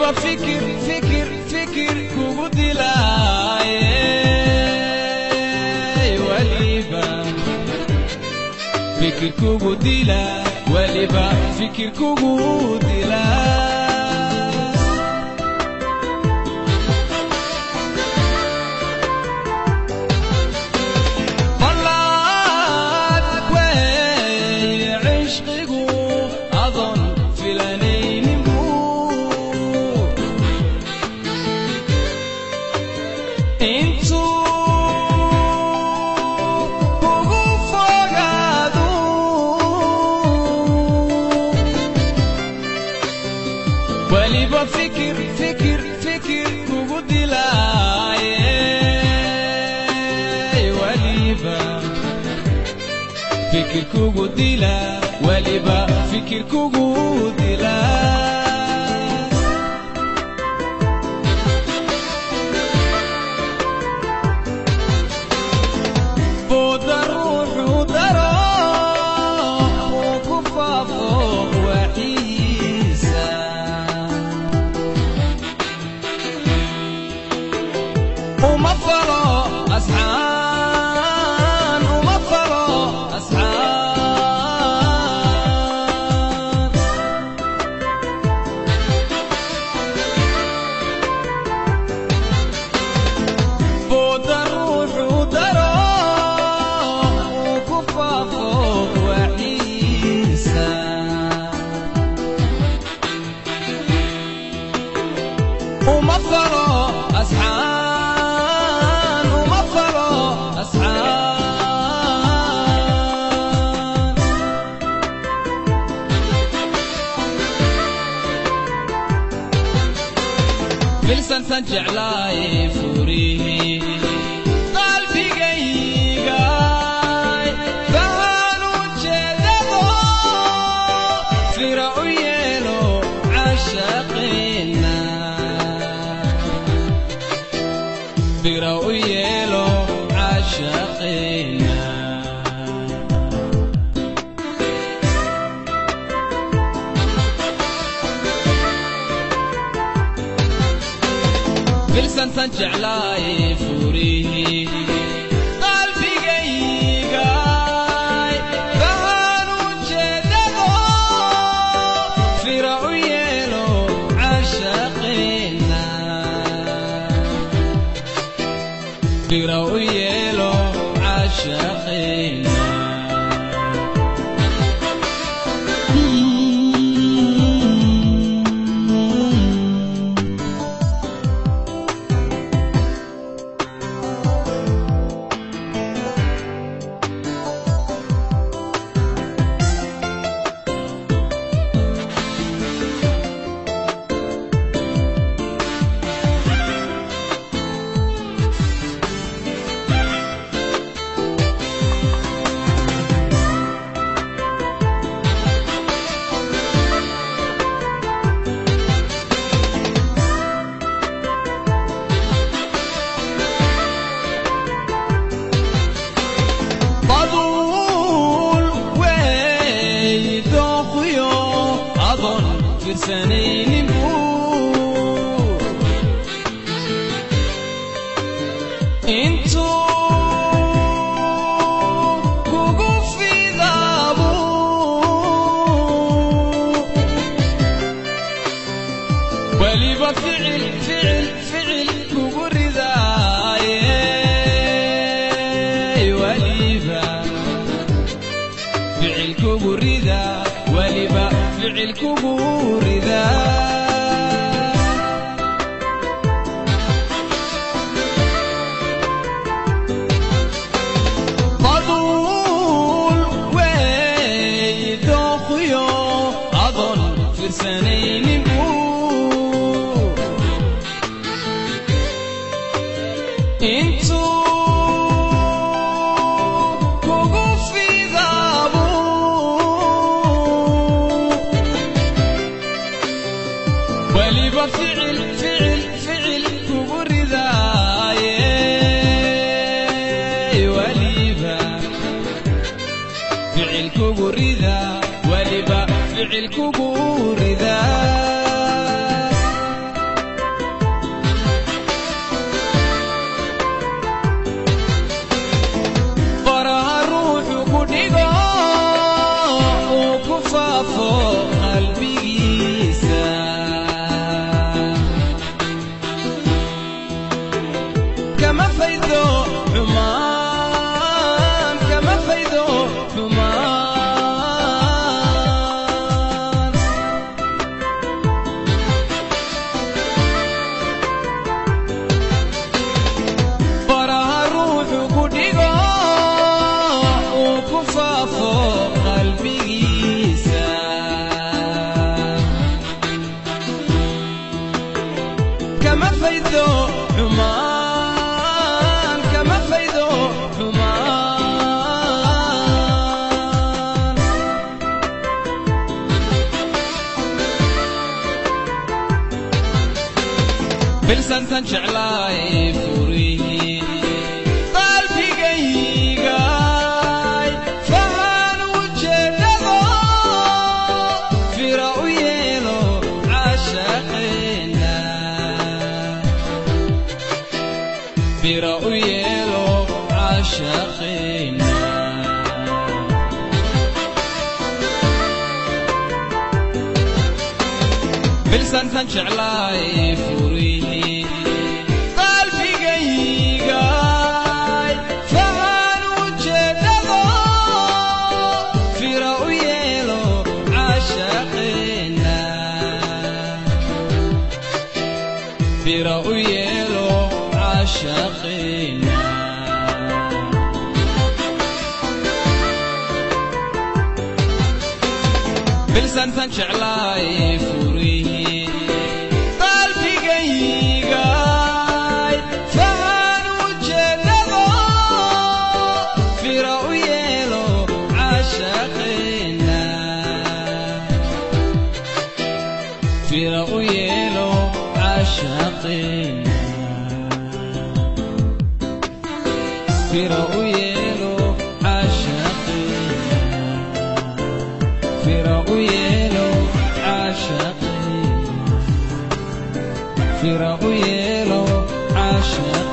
waliba fikir kugu dilaaye waliba fikir kugu dilaa waliba fikir kugu dilaa waliba fikir kugu dilaaye waliba fikir kugu dilaa waliba fikir kugu dilaa بودا روح ودرا وكفافو وعيسى ومفرا أسعان بودا روح ودرا وكفافو وعيسى ومفرا أسعان بلسان سنجع لاي فوريه قلبي قيقاي فهانو جددو في رؤيلو عشقنا في رؤيلو عشقنا بلسان سنجع لاي فوريه قلبي قيقاي فهانو جددو في رؤيلو عشقنا في رؤيلو عشقنا سنين نموت انتو وقوف في ذابو وليبا فعل كوكو رضاي وليبا فعل كوكو رضا وليبا فعل كوكو رضا فضول ويدو خيو أظن في سنين نموت انتو وقوف في ذابو وليبا فعل كوكو رضاي وليبا فعل كوكو رضا وليبا فعل كوكو رضا faafo qalbigiisa kama faydo xumaan kama faydo xumaan baraha ruuxu ku dhigo uu ku faafo qalbigiisa kama faydo xumaan kama faydo xumaan bilsantan jeclaay furihi qalbigaygay fahan ujeedado fira u yeelo caashaqeena fira u yeelo caashaqeena bilsantan jeclaay furihi qalbigaygay fahan ujeedado fira u yeelo caashaqeena fira u yeelo caashaqeena bilsantan jeclaay furihi qalbigaygay fahan ujeedado fira u yeelo caashaqeena fira u yeelo caashaqeena fira u yeelo caashaqeena fira u yeelo caashaqeena fira u yeelo caashaqeena